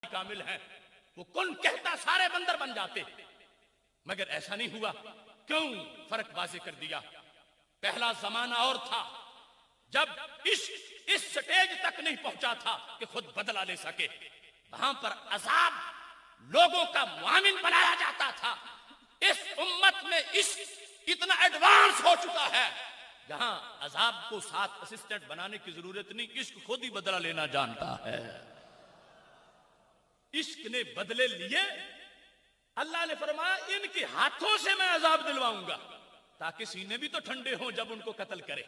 کامل ہیں، وہ کن کہتا سارے بندر بن جاتے، مگر ایسا نہیں ہوا۔ کیوں؟ فرق واضح کر دیا۔ پہلا زمانہ اور تھا جب عشق اس سٹیج تک نہیں پہنچا تھا کہ خود بدلہ لے سکے، وہاں پر عذاب لوگوں کا معامل بنایا جاتا تھا۔ اس امت میں عشق اتنا ایڈوانس ہو چکا ہے جہاں عذاب کو ساتھ اسسٹنٹ بنانے کی ضرورت نہیں، عشق خود ہی بدلہ لینا جانتا ہے۔ عشق نے بدلے لیے، اللہ نے فرمایا ان کے ہاتھوں سے میں عذاب دلواؤں گا تاکہ سینے بھی تو ٹھنڈے ہوں جب ان کو قتل کرے۔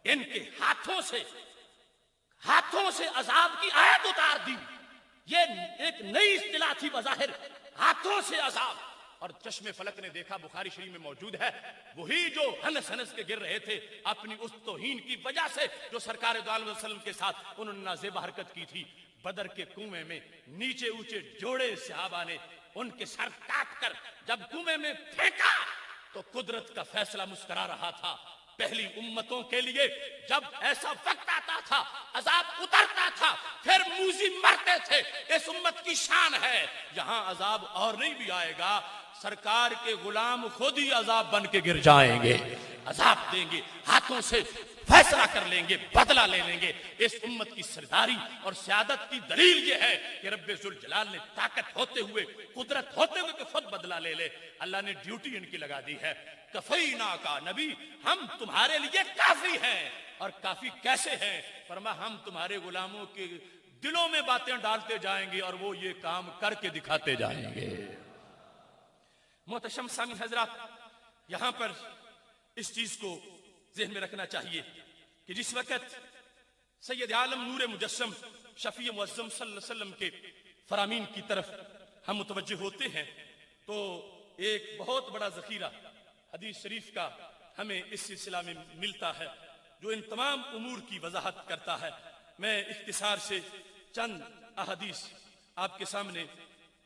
ان کے ہاتھوں سے عذاب کی آیت اتار دی۔ یہ ایک نئی اصطلاح تھی بظاہر، ہاتھوں سے عذاب۔ اور چشم فلک نے دیکھا، بخاری شریف میں موجود ہے، وہی جو ہنس ہنس کے گر رہے تھے اپنی اس توہین کی وجہ سے جو سرکار دو عالم وسلم کے ساتھ انہوں نے نازیبہ حرکت کی تھی، بدر کے کنویں میں نیچے اونچے جوڑے صحابہ نے ان کے سر کاٹ کر جب کنویں میں پھینکا تو قدرت کا فیصلہ مسکرا رہا تھا۔ پہلی امتوں کے لیے جب ایسا وقت آتا تھا، عذاب اترتا تھا، پھر موذی مرتے تھے۔ اس امت کی شان ہے، یہاں عذاب اور نہیں بھی آئے گا، سرکار کے غلام خود ہی عذاب بن کے گر جائیں گے، عذاب دیں گے، ہاتھوں سے فیصلہ کر لیں گے، بدلہ لے لیں گے۔ اس امت کی سرداری اور سیادت کی دلیل یہ ہے کہ رب ذوالجلال نے طاقت ہوتے ہوئے، قدرت ہوتے ہوئے کہ خود بدلہ لے لے۔ اللہ نے ڈیوٹی ان کی لگا دی ہے، کفینا کا نبی، ہم تمہارے لیے کافی ہیں۔ اور کافی کیسے ہیں؟ فرما ہم تمہارے غلاموں کے دلوں میں باتیں ڈالتے جائیں گے اور وہ یہ کام کر کے دکھاتے جائیں گے۔ محتشم سامعین حضرات، یہاں پر اس چیز کو ذہن میں رکھنا چاہیے کہ جس وقت سید عالم نور مجسم شفیع معظم صلی اللہ علیہ وسلم کے فرامین کی طرف ہم متوجہ ہوتے ہیں تو ایک بہت بڑا ذخیرہ حدیث شریف کا ہمیں اس سلسلہ میں ملتا ہے جو ان تمام امور کی وضاحت کرتا ہے۔ میں اختصار سے چند احادیث آپ کے سامنے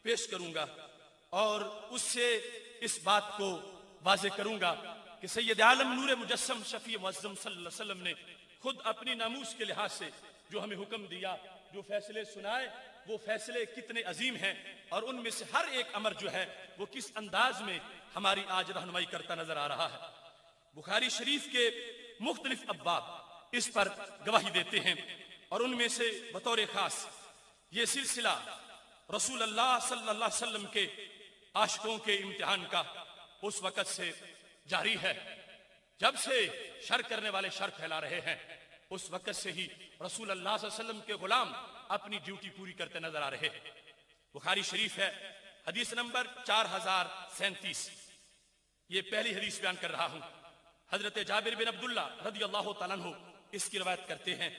پیش کروں گا اور اس سے اس بات کو واضح کروں گا کہ سید عالم نور مجسم شفیع معظم صلی اللہ علیہ وسلم نے خود اپنی ناموس کے لحاظ سے جو ہمیں حکم دیا، جو فیصلے سنائے، وہ فیصلے کتنے عظیم ہیں اور ان میں سے ہر ایک امر جو ہے وہ کس انداز میں ہماری آج رہنمائی کرتا نظر آ رہا ہے۔ بخاری شریف کے مختلف ابواب اس پر گواہی دیتے ہیں اور ان میں سے بطور خاص یہ سلسلہ رسول اللہ صلی اللہ علیہ وسلم کے عاشقوں کے امتحان کا اس وقت سے جاری ہے جب سے شر کرنے والے شر پھیلا رہے ہیں، اس وقت سے ہی رسول اللہ صلی اللہ علیہ وسلم کے غلام اپنی ڈیوٹی پوری کرتے نظر آ رہے ہیں۔ بخاری شریف ہے، حدیث نمبر 4037، یہ پہلی حدیث بیان کر رہا ہوں۔ حضرت جابر بن عبداللہ رضی اللہ تعالیٰ عنہ اس کی روایت کرتے ہیں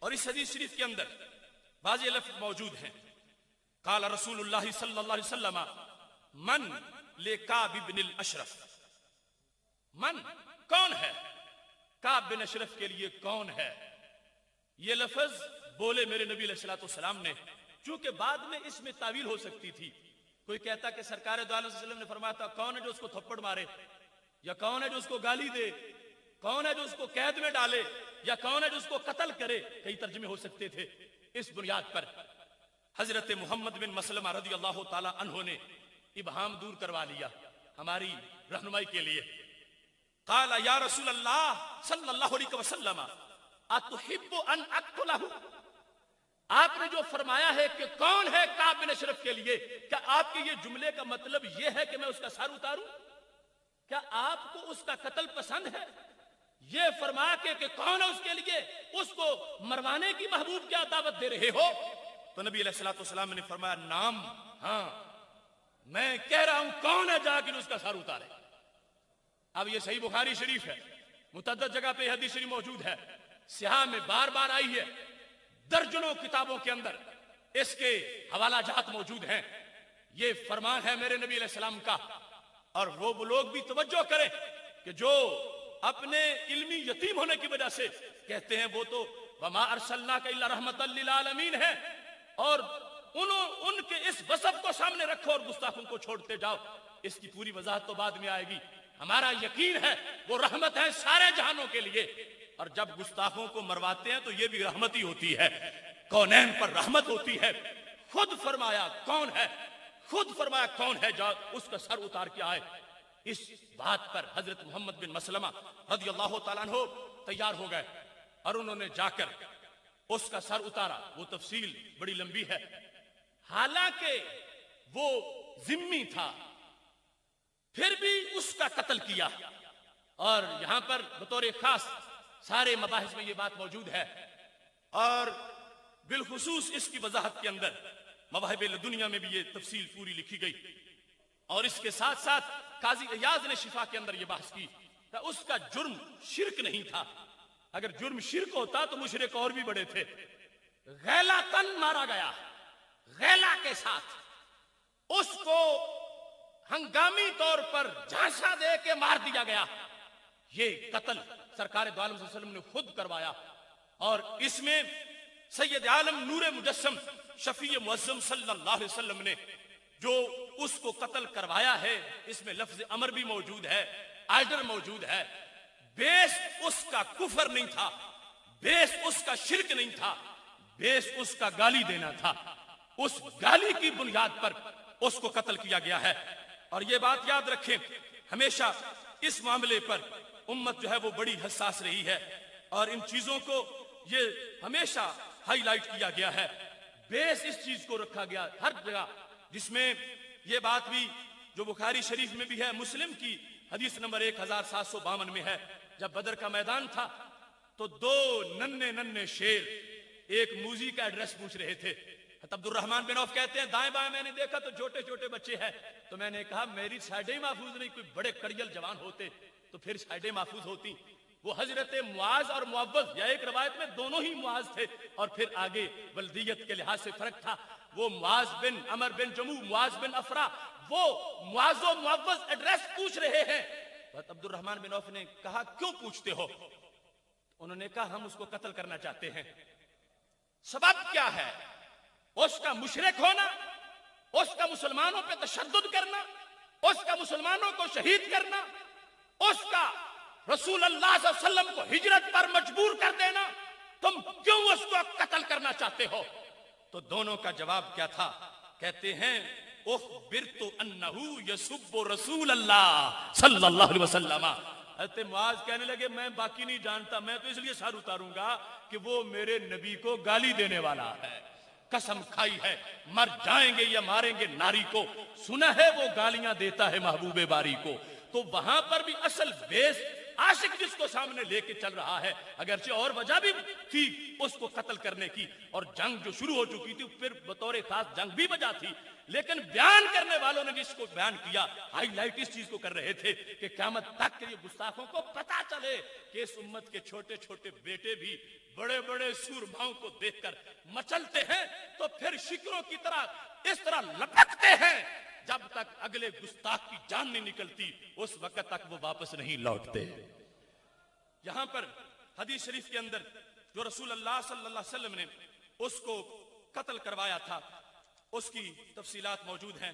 اور اس حدیث شریف کے اندر بعض لفظ موجود ہیں۔ قال رسول اللہ صلی اللہ علیہ وسلم من لکعب بن الاشرف، من کون ہے؟ کعب بن اشرف کے لیے کون ہے؟ یہ لفظ بولے میرے نبی علیہ السلام نے، چونکہ بعد میں اس میں تعویل ہو سکتی تھی۔ کوئی کہتا کہ سرکار دو عالم صلی اللہ علیہ وسلم نے فرمایا تھا کون ہے جو اس کو تھپڑ مارے، یا کون ہے جو اس کو گالی دے، کون ہے جو اس کو قید میں ڈالے، یا کون ہے جو اس کو قتل کرے، کئی ترجمے ہو سکتے تھے۔ اس بنیاد پر حضرت محمد بن مسلمہ رضی اللہ تعالی عنہ نے ابہام دور کروا لیا ہماری رہنمائی کے لیے۔ قال یا رسول اللہ صلی اللہ علیہ وسلم اتحب ان اقتلہ، آپ نے جو فرمایا ہے کہ کون ہے کعب بن اشرف کے لیے، کیا آپ کے یہ جملے کا مطلب یہ ہے کہ میں اس کا سر اتاروں؟ کیا آپ کو اس کا قتل پسند ہے؟ یہ فرما کے کہ کون ہے اس کے لیے، اس کو مروانے کی محبوب کیا دعوت دے رہے ہو؟ تو نبی علیہ الصلوۃ والسلام نے فرمایا نام، ہاں میں کہہ رہا ہوں کون ہے، جا کے اس کا سر اتارے۔ اب یہ صحیح بخاری شریف ہے، متعدد جگہ پہ حدیث شریف موجود ہے، سیاہ میں بار بار آئی ہے، درجنوں کتابوں کے اندر اس کے حوالہ جات موجود ہیں۔ یہ فرمان ہے میرے نبی علیہ السلام کا، اور وہ لوگ بھی توجہ کریں کہ جو اپنے علمی یتیم ہونے کی وجہ سے کہتے ہیں وہ تو وما ارسلناک الا رحمۃ للعالمین ہے، اور ان کے اس وصف کو سامنے رکھو اور گستاخوں کو چھوڑتے جاؤ۔ اس کی پوری وضاحت تو بعد میں آئے گی۔ ہمارا یقین ہے وہ رحمت ہے سارے جہانوں کے لیے، اور جب گستاخوں کو مرواتے ہیں تو یہ بھی رحمت ہی ہوتی ہے، کونین پر رحمت ہوتی ہے۔ خود فرمایا کون ہے، خود فرمایا کون ہے جو اس کا سر اتار کے آئے۔ اس بات پر حضرت محمد بن مسلمہ رضی اللہ تعالیٰ عنہ تیار ہو گئے اور انہوں نے جا کر اس کا سر اتارا۔ وہ تفصیل بڑی لمبی ہے، حالانکہ وہ ذمی تھا پھر بھی اس کا قتل کیا۔ اور یہاں پر بطور خاص سارے مباحث میں یہ بات موجود ہے، اور بالخصوص اس کی وضاحت کے اندر مواہب لدنیا میں بھی یہ تفصیل پوری لکھی گئی۔ اور اس کے ساتھ ساتھ قاضی ایاز نے شفا کے اندر یہ بحث کی کہ اس کا جرم شرک نہیں تھا، اگر جرم شرک ہوتا تو مشرک اور بھی بڑے تھے۔ غیلاتن مارا گیا، غیلا کے ساتھ اس کو ہنگامی طور پر جھانسا دے کے مار دیا گیا۔ یہ قتل سرکار دو عالم صلی اللہ علیہ وسلم نے خود کروایا، اور اس میں سید عالم نور مجسم شفیع معظم صلی اللہ علیہ وسلم نے جو اس کو قتل کروایا ہے، اس میں لفظ امر بھی موجود ہے، آرڈر موجود ہے۔ بیس اس کا کفر نہیں تھا، بیس اس کا شرک نہیں تھا، بیس اس کا گالی دینا تھا۔ اس گالی کی بنیاد پر اس کو قتل کیا گیا ہے۔ اور یہ بات یاد رکھیں، ہمیشہ اس معاملے پر امت جو ہے وہ بڑی حساس رہی ہے، اور ان چیزوں کو یہ ہمیشہ ہائی لائٹ کیا گیا ہے۔ بیس اس چیز کو رکھا گیا ہر جگہ، جس میں یہ بات بھی جو بخاری شریف میں بھی ہے، مسلم کی حدیث نمبر 1752 میں ہے، جب بدر کا میدان تھا تو دو ننھے شیر ایک موذی کا ایڈریس پوچھ رہے تھے۔ عبد الرحمن بن عوف کہتے ہیں دائیں بائیں میں نے دیکھا تو چھوٹے چھوٹے بچے ہیں، تو میں نے کہا میری سائیڈیں محفوظ نہیں، کوئی بڑے کڑیل جوان ہوتے تو پھر سائیڈیں محفوظ ہوتی۔ وہ حضرت معاذ اور معوذ، یا ایک روایت میں دونوں ہی معاذ تھے، اور پھر آگے بلدیت کے لحاظ سے فرق تھا، وہ معاذ بن عمر بن جموع، معاذ بن افرا، وہ معاذ و معوذ ایڈریس پوچھ رہے ہیں۔ عبد الرحمن بن عوف نے کہا کیوں پوچھتے ہو؟ انہوں نے کہا ہم اس کو قتل کرنا چاہتے ہیں۔ سبب کیا ہے؟ اس کا مشرک ہونا، اس کا مسلمانوں پہ تشدد کرنا، اس کا مسلمانوں کو شہید کرنا، اس کا رسول اللہ صلی اللہ علیہ وسلم کو ہجرت پر مجبور کر دینا، تم کیوں اس کو قتل کرنا چاہتے ہو؟ تو دونوں کا جواب کیا تھا؟ کہتے ہیں اخبرت انہ یسب رسول اللہ صلی اللہ علیہ وسلم۔ حضرت معاذ کہنے لگے میں باقی نہیں جانتا، میں تو اس لیے سر اتاروں گا کہ وہ میرے نبی کو گالی دینے والا ہے، قسم کھائی ہے مر جائیں گے یا ماریں گے ناری کو، سنا ہے وہ گالیاں دیتا ہے محبوب باری کو۔ تو وہاں پر بھی اصل بیس عاشق جس کو سامنے لے کے چل رہا ہے، اگرچہ اور وجہ بھی تھی اس کو قتل کرنے کی، اور جنگ جو شروع ہو چکی تھی پھر بطور خاص جنگ بھی وجہ تھی، لیکن بیان کرنے والوں نے جس کو بیان کیا ہائی لائٹ اس چیز کو کر رہے تھے کہ قیامت تک کے یہ گستاخوں کو پتا چلے کہ اس امت کے چھوٹے چھوٹے بیٹے بھی بڑے بڑے سورباؤں کو دیکھ کر مچلتے ہیں تو پھر شکروں کی طرح اس طرح لپکتے ہیں، جب تک اگلے گستاخ کی جان نہیں نکلتی اس وقت تک وہ واپس نہیں لوٹتے۔ یہاں پر حدیث شریف کے اندر جو رسول اللہ صلی اللہ علیہ وسلم نے اس کو قتل کروایا تھا اس کی تفصیلات موجود ہیں۔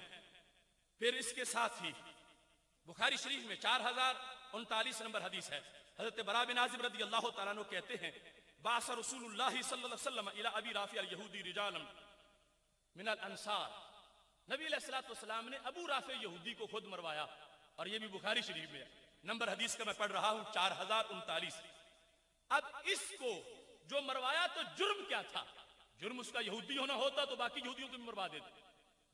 پھر اس کے ساتھ ہی بخاری شریف میں 4039 نمبر حدیث ہے، حضرت براء بن عازب رضی اللہ تعالیٰ عنہ کہتے ہیں بعث رسول اللہ صلی اللہ علیہ وسلم الی ابی رافع الیہودی رجالا من الانصار، نبی علیہ الصلوۃ والسلام نے ابو رافع یہودی کو خود مروایا، اور یہ بھی بخاری شریف میں ہے، نمبر حدیث کا میں پڑھ رہا ہوں 4039۔ اب اس کو جو مروایا تو جرم کیا تھا؟ جرم اس کا یہودی ہونا ہوتا تو باقی یہودیوں کو بھی مروا دیتے،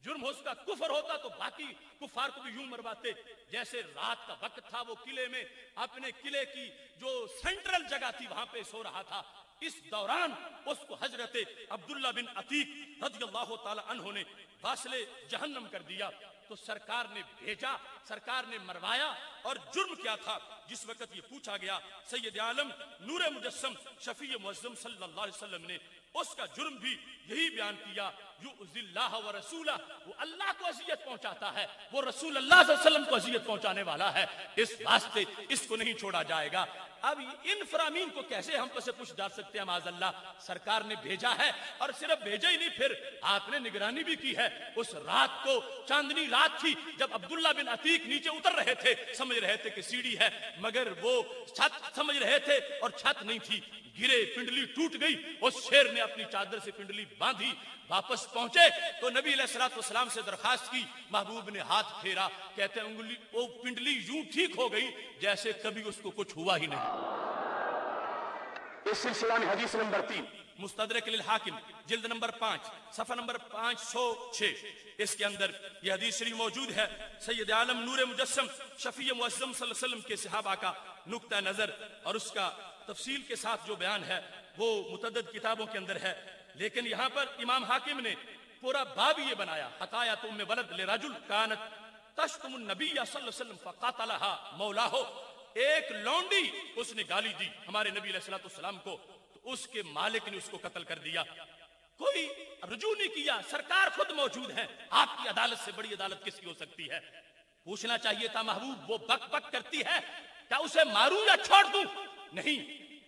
جرم اس کا کفر ہوتا تو باقی کفار کو بھی یوں مرواتے۔ جیسے رات کا وقت تھا، وہ قلعے میں اپنے قلعے کی جو سینٹرل جگہ تھی وہاں پہ سو رہا تھا، اس دوران اس کو حضرت عبداللہ بن عتیق رضی اللہ تعالی عنہ نے واصل جہنم کر دیا، تو سرکار نے بھیجا، سرکار نے مروایا، اور جرم کیا تھا؟ جس وقت یہ پوچھا گیا سید عالم نور مجسم شفیع معظم صلی اللہ علیہ وسلم نے اس کا جرم بھی یہی بیان کیا، یؤذی اللہ و رسولہ، وہ اللہ کو اذیت پہنچاتا ہے، وہ رسول اللہ صلی اللہ علیہ وسلم کو اذیت پہنچانے والا ہے، اس واسطے اس کو نہیں چھوڑا جائے گا۔ اب ان فرامین کو کیسے ہم پس پوچھ ڈال سکتے ہیں؟ معاذ اللہ، سرکار نے بھیجا ہے، اور صرف بھیجا ہی نہیں، پھر آپ نے نگرانی بھی کی ہے۔ اس رات کو چاندنی رات تھی، جب عبداللہ بن عتیق نیچے اتر رہے تھے، سمجھ رہے تھے کہ سیڑھی ہے، مگر وہ چھت سمجھ رہے تھے اور چھت نہیں تھی، گرے, پنڈلی ٹوٹ گئی. اس شیر نے اپنی چادر سے پنڈلی باندھی. واپس پہنچے تو نبی علیہ الصلوۃ والسلام سے درخواست کی. محبوب نے ہاتھ پھیرا, کہتے ہیں انگلی وہ پنڈلی یوں ٹھیک ہو گئی جیسے کبھی اس کو کچھ ہوا ہی نہیں. اس سلسلہ میں حدیث نمبر 3 مستدرک للحاکم جلد نمبر 5 صفحہ نمبر 506, اس کے اندر یہ حدیث شریف موجود ہے. سید عالم نور مجسم شفیع معظم صلی اللہ علیہ وسلم کے صحابہ کا نقطہ نظر اور اس کا تفصیل کے ساتھ جو بیان ہے وہ متعدد کتابوں کے اندر ہے. لیکن یہاں پر امام حاکم نے پورا باب یہ بنایا, حکایت ام ولد لرجل کانت تشتم النبی صلی اللہ علیہ وسلم فقاتلها مولاہ. ایک لونڈی اس نے گالی دی ہمارے نبی علیہ الصلوۃ والسلام کو, تو اس کے مالک نے اس کو قتل کر دیا. کوئی رجوع نہیں کیا, سرکار خود موجود ہیں. آپ کی عدالت سے بڑی عدالت کس کی ہو سکتی ہے؟ پوچھنا چاہیے تھا محبوب وہ بک بک کرتی ہے, کیا اسے ماروں یا چھوڑ دوں؟ نہیں,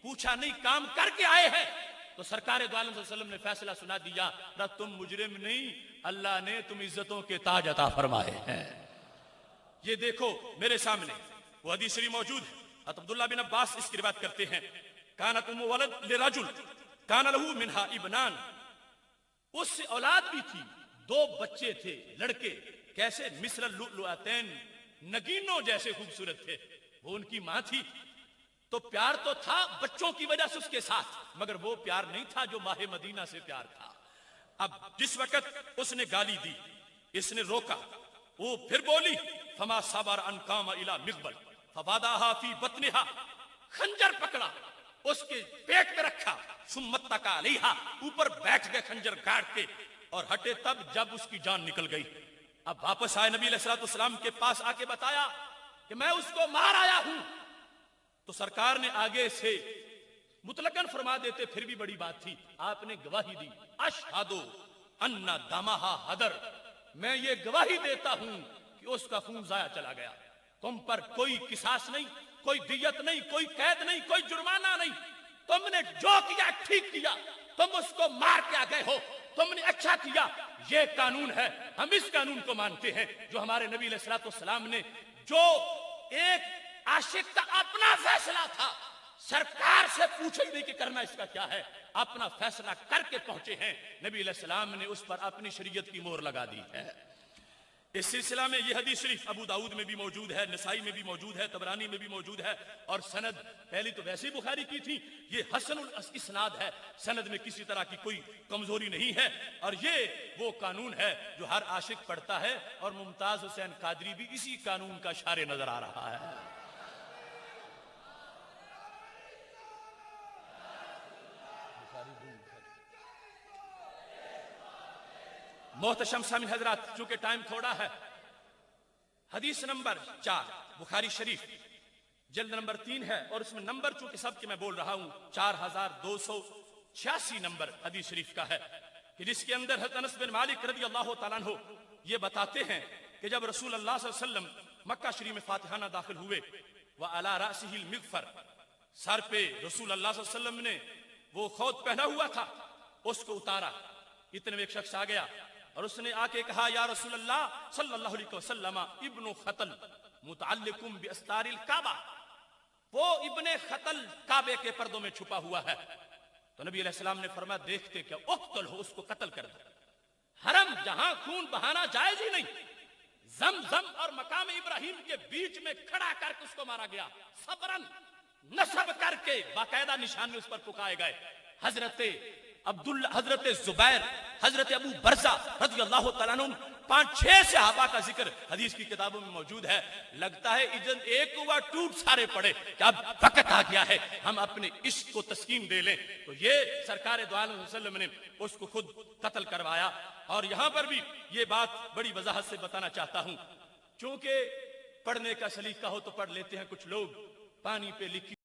پوچھا نہیں, کام کر کے آئے ہیں. تو سرکار دو عالم صلی اللہ علیہ وسلم نے فیصلہ سنا دیا, تم مجرم نہیں, اللہ نے تم عزتوں کے تاج عطا فرمائے ہیں. یہ دیکھو میرے سامنے وہ حدیث شریف موجود ہے. عبداللہ بن عباس اس کی روایت کرتے ہیں, کانت ام ولد لرجل کان لہو منہا ابنان, اس سے اولاد بھی تھی, 2 بچے تھے لڑکے, کیسے مثل اللؤلؤتین, نگینوں جیسے خوبصورت تھے. وہ ان کی ماں تھی, تو پیار تو تھا بچوں کی وجہ سے اس کے ساتھ, مگر وہ پیار نہیں تھا جو ماہ مدینہ سے پیار تھا. اب جس وقت اس نے گالی دی, اس نے روکا, وہ پھر بولی فما صبر ان قام الی مقبل فواداها فی بطنها, خنجر پکڑا اس کے پیٹ میں رکھا, ثم اتکا علیہا, اوپر بیٹھ گئے خنجر گاڑ کے, اور ہٹے تب جب اس کی جان نکل گئی. اب واپس آئے نبی علیہ الصلوۃ والسلام کے پاس, آ کے بتایا کہ میں اس کو مار آیا ہوں. تو سرکار نے آگے سے مطلقاً فرما دیتے پھر بھی بڑی بات تھی, آپ نے گواہی دی, اشہد ان دمہا ہدر, میں یہ گواہی دیتا ہوں کہ اس کا خون ضائع چلا گیا. تم پر کوئی قصاص نہیں, کوئی دیت نہیں, کوئی قید نہیں, کوئی جرمانہ نہیں. تم نے جو کیا ٹھیک کیا, تم اس کو مار کے آ گئے ہو, تم نے اچھا کیا. یہ قانون ہے, ہم اس قانون کو مانتے ہیں جو ہمارے نبی علیہ الصلوۃ والسلام نے, جو ایک عاشق کا اپنا فیصلہ تھا, سرکار سے پوچھے نہیں کہ کرنا اس کا کیا ہے, اپنا فیصلہ کر کے پہنچے ہیں. نبی علیہ السلام نے اس پر اپنی شریعت کی مہر لگا دی ہے. اس سلسلہ میں یہ حدیث شریف ابو داؤد میں بھی موجود ہے, نسائی میں بھی موجود ہے, طبرانی میں بھی موجود ہے, اور سند پہلی تو ویسے بخاری کی تھی, یہ حسن الاسناد ہے, سند میں کسی طرح کی کوئی کمزوری نہیں ہے. اور یہ وہ قانون ہے جو ہر عاشق پڑھتا ہے, اور ممتاز حسین قادری بھی اسی قانون کا شارع نظر آ رہا ہے. محتشم سامعین حضرات, چونکہ ٹائم تھوڑا ہے, حدیث نمبر 4 بخاری شریف جلد نمبر 3 ہے, اور اس میں نمبر چونکہ سب کے میں بول رہا ہوں 4286 نمبر حدیث شریف کا ہے, کہ جس کے اندر حضرت انس بن مالک رضی اللہ تعالیٰ عنہ یہ بتاتے ہیں کہ جب رسول اللہ صلی اللہ علیہ وسلم مکہ شریف میں فاتحانہ داخل ہوئے, وعلی رأسہ المغفر, سر پہ رسول اللہ صلی اللہ علیہ وسلم نے وہ خود پہنا ہوا تھا, اس کو اتارا. اتنے میں ایک شخص آ گیا اور اس نے آ کے کہا, یا رسول اللہ صلی اللہ علیہ وسلم, ابن خطل متعلق باستار الکعبہ, وہ ابن خطل کعبے کے پردوں میں چھپا ہوا ہے. تو نبی علیہ السلام نے فرمایا, دیکھتے کیا, اقتل ہو, اس کو قتل کر دو. حرم جہاں خون بہانا جائز ہی نہیں, زمزم اور مقام ابراہیم کے بیچ میں کھڑا کر کے اس کو مارا گیا, صبرن نصب کر کے باقاعدہ نشان میں اس پر پکائے گئے. حضرت زبیر, حضرت ابو برزہ رضی اللہ تعالیٰ عنہ, 5-6 صحابہ کا ذکر حدیث کی کتابوں میں موجود ہے. لگتا ہے اذن ایک ہوا ٹوٹ سارے پڑے, کہ اب وقت آ گیا ہے ہم اپنے عشق کو تسکین دے لیں. تو یہ سرکار دو عالم صلی اللہ علیہ وسلم نے اس کو خود قتل کروایا. اور یہاں پر بھی یہ بات بڑی وضاحت سے بتانا چاہتا ہوں, چونکہ پڑھنے کا سلیقہ ہو تو پڑھ لیتے ہیں کچھ لوگ, پانی پہ لکھی